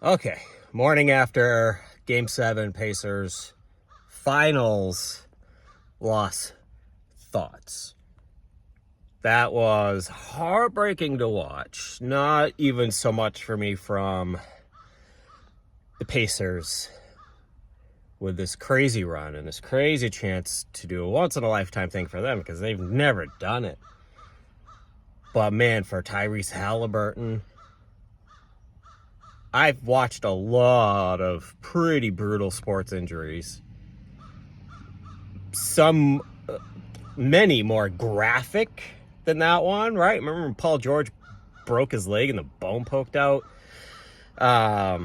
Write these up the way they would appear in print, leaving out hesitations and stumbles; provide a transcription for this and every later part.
Okay, morning after Game 7 Pacers finals loss thoughts. That was heartbreaking to watch. Not even so much for me from the Pacers with this crazy run and this crazy chance to do a once-in-a-lifetime thing for them because they've never done it. But man, for Tyrese Haliburton, I've watched a lot of pretty brutal sports injuries. Many more graphic than that one, right? Remember when Paul George broke his leg and the bone poked out? But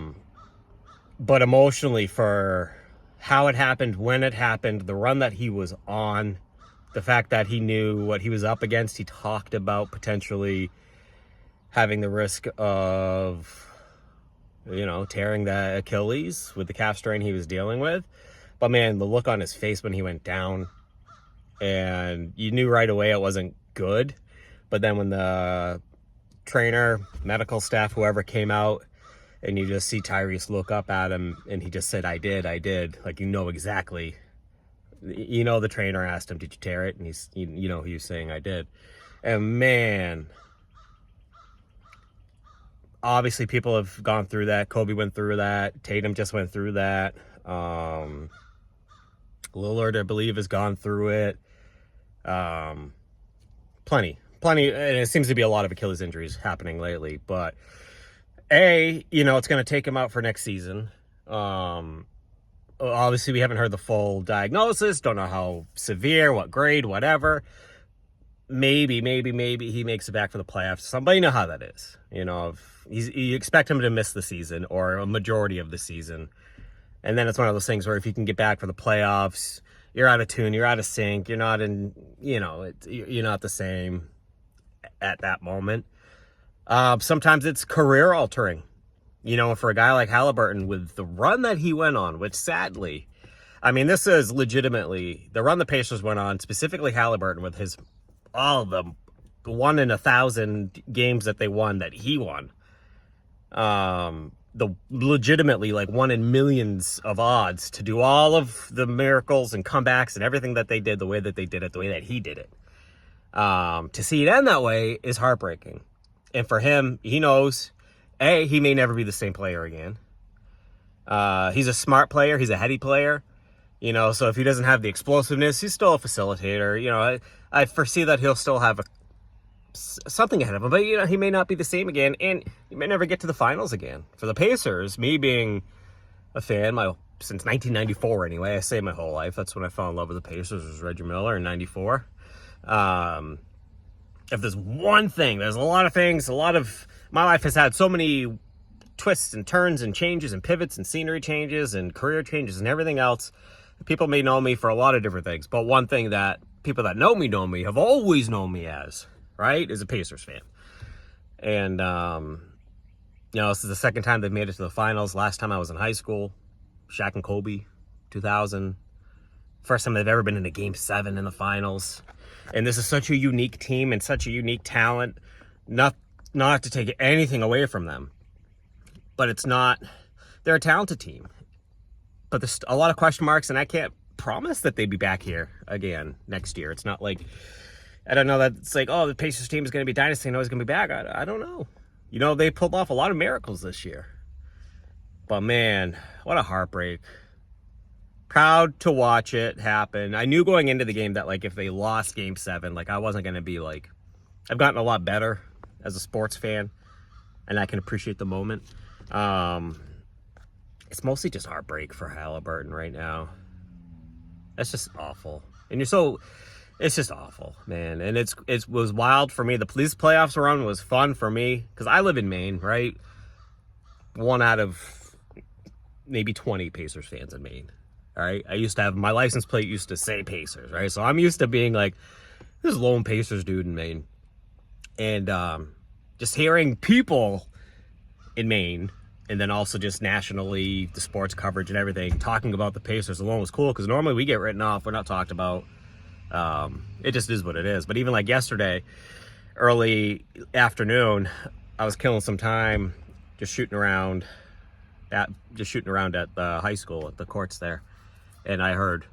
emotionally, for how it happened, when it happened, the run that he was on, the fact that he knew what he was up against, he talked about potentially having the risk of, tearing the Achilles with the calf strain he was dealing with. But man, the look on his face when he went down, and you knew right away it wasn't good. But then when the trainer, medical staff, whoever came out, and you just see Tyrese look up at him, and he just said, I did. Like, exactly. The trainer asked him, did you tear it? And he was saying, I did. And man, obviously people have gone through that. Kobe went through that. Tatum just went through that. Lillard, I believe, has gone through it. Plenty, and it seems to be a lot of Achilles injuries happening lately. But it's going to take him out for next season. Obviously, we haven't heard the full diagnosis. Don't know how severe, what grade, whatever. Maybe he makes it back for the playoffs. Somebody know how that is. You expect him to miss the season or a majority of the season. And then it's one of those things where if you can get back for the playoffs, you're out of tune, you're out of sync, you're not in, you're not the same at that moment. Sometimes it's career altering, for a guy like Haliburton with the run that he went on, which sadly, this is legitimately the run the Pacers went on, specifically Haliburton with all of them, 1 in 1,000 games that they won that he won. The legitimately like 1 in millions of odds to do all of the miracles and comebacks and everything that they did the way that they did it, the way that he did it. To see it end that way is heartbreaking. And for him, he knows, he may never be the same player again. He's a smart player. He's a heady player. So if he doesn't have the explosiveness, he's still a facilitator. I foresee that he'll still have something ahead of him, but he may not be the same again, and he may never get to the finals again. For the Pacers, me being a fan, since 1994 anyway, I say my whole life, that's when I fell in love with the Pacers, was Reggie Miller in 94. If there's one thing, there's a lot of things, my life has had so many twists and turns and changes and pivots and scenery changes and career changes and everything else. People may know me for a lot of different things, but one thing that people that know me have always known me as, right, is a Pacers fan. And, this is the second time they've made it to the finals. Last time I was in high school, Shaq and Kobe, 2000. First time they've ever been in a Game 7 in the finals. And this is such a unique team and such a unique talent. Not to take anything away from them, but they're a talented team. But there's a lot of question marks, and I can't promise that they'd be back here again next year. It's not like, I don't know that it's like, the Pacers team is going to be dynasty and always going to be back. I don't know. They pulled off a lot of miracles this year. But man, what a heartbreak. Proud to watch it happen. I knew going into the game that, if they lost Game 7, I wasn't going to be I've gotten a lot better as a sports fan, and I can appreciate the moment. It's mostly just heartbreak for Haliburton right now. That's just awful. And it's just awful, man. And it was wild for me. This playoffs run was fun for me because I live in Maine, right? One out of maybe 20 Pacers fans in Maine. All right. I used to have my license plate used to say Pacers, right? So I'm used to being this lone Pacers dude in Maine. And just hearing people in Maine, and then also just nationally, the sports coverage and everything, talking about the Pacers alone was cool because normally we get written off. We're not talked about. It just is what it is. But even yesterday, early afternoon, I was killing some time just shooting around just shooting around at the high school at the courts there, and I heard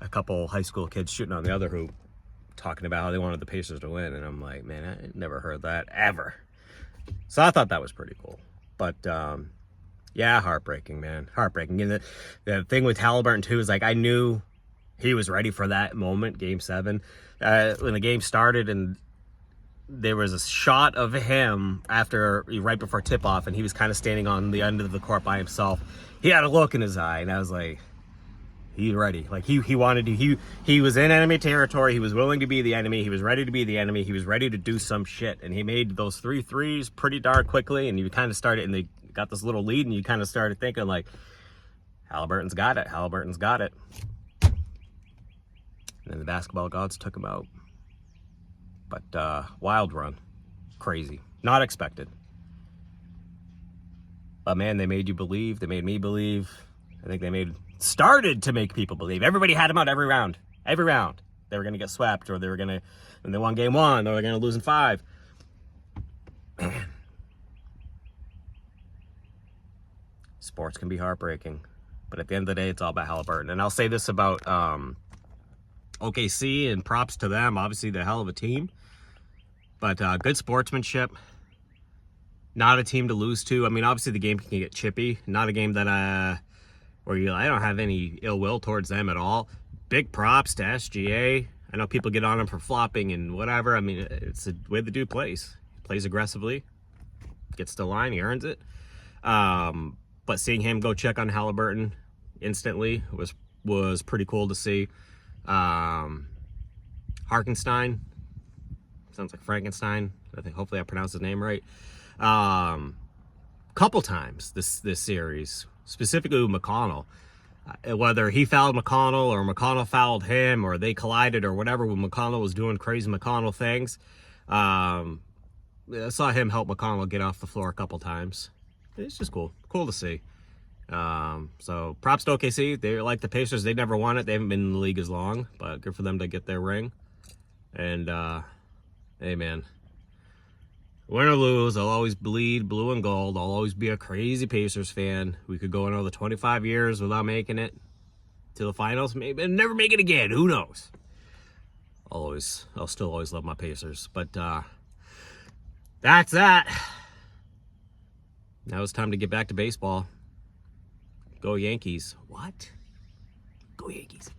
a couple high school kids shooting on the other hoop talking about how they wanted the Pacers to win, and I'm like, man, I never heard that ever. So I thought that was pretty cool. But yeah, heartbreaking, man, heartbreaking. And the thing with Haliburton too is, like, I knew he was ready for that moment, Game 7, when the game started, and there was a shot of him right before tip-off, and he was kind of standing on the end of the court by himself. He had a look in his eye, and I was like, he's ready. Like, he wanted to, he was in enemy territory. He was willing to be the enemy. He was ready to be the enemy. He was ready to do some shit, and he made those 3 threes pretty darn quickly, and you kind of started, and they got this little lead, and you kind of started thinking, like, Haliburton's got it. Haliburton's got it. And then the basketball gods took him out. But wild run. Crazy. Not expected. But man, they made you believe. They made me believe. I think they started to make people believe. Everybody had them out every round. Every round. They were going to get swept, or they were going to, when they won Game 1, they were going to lose in 5. Man. Sports can be heartbreaking. But at the end of the day, it's all about Haliburton. And I'll say this about OKC, and props to them. Obviously, they're a hell of a team. But good sportsmanship. Not a team to lose to. I mean, obviously the game can get chippy. Not a game that I don't have any ill will towards them at all. Big props to SGA. I know people get on him for flopping and whatever. I mean, it's the way the dude plays. He plays aggressively. Gets to the line. He earns it. But seeing him go check on Haliburton instantly was pretty cool to see. Harkenstein. Sounds like Frankenstein. I think hopefully I pronounced his name right. Couple times this series, specifically with McConnell. Whether he fouled McConnell or McConnell fouled him, or they collided or whatever, when McConnell was doing crazy McConnell things. I saw him help McConnell get off the floor a couple times. It's just cool. Cool to see. So props to OKC. They're like the Pacers. They never won it. They haven't been in the league as long, but good for them to get their ring. And hey, man, win or lose, I'll always bleed blue and gold. I'll always be a crazy Pacers fan. We could go another 25 years without making it to the finals, maybe, and never make it again. Who knows? I'll still always love my Pacers. But that's that. Now it's time to get back to baseball. Go Yankees. What? Go Yankees.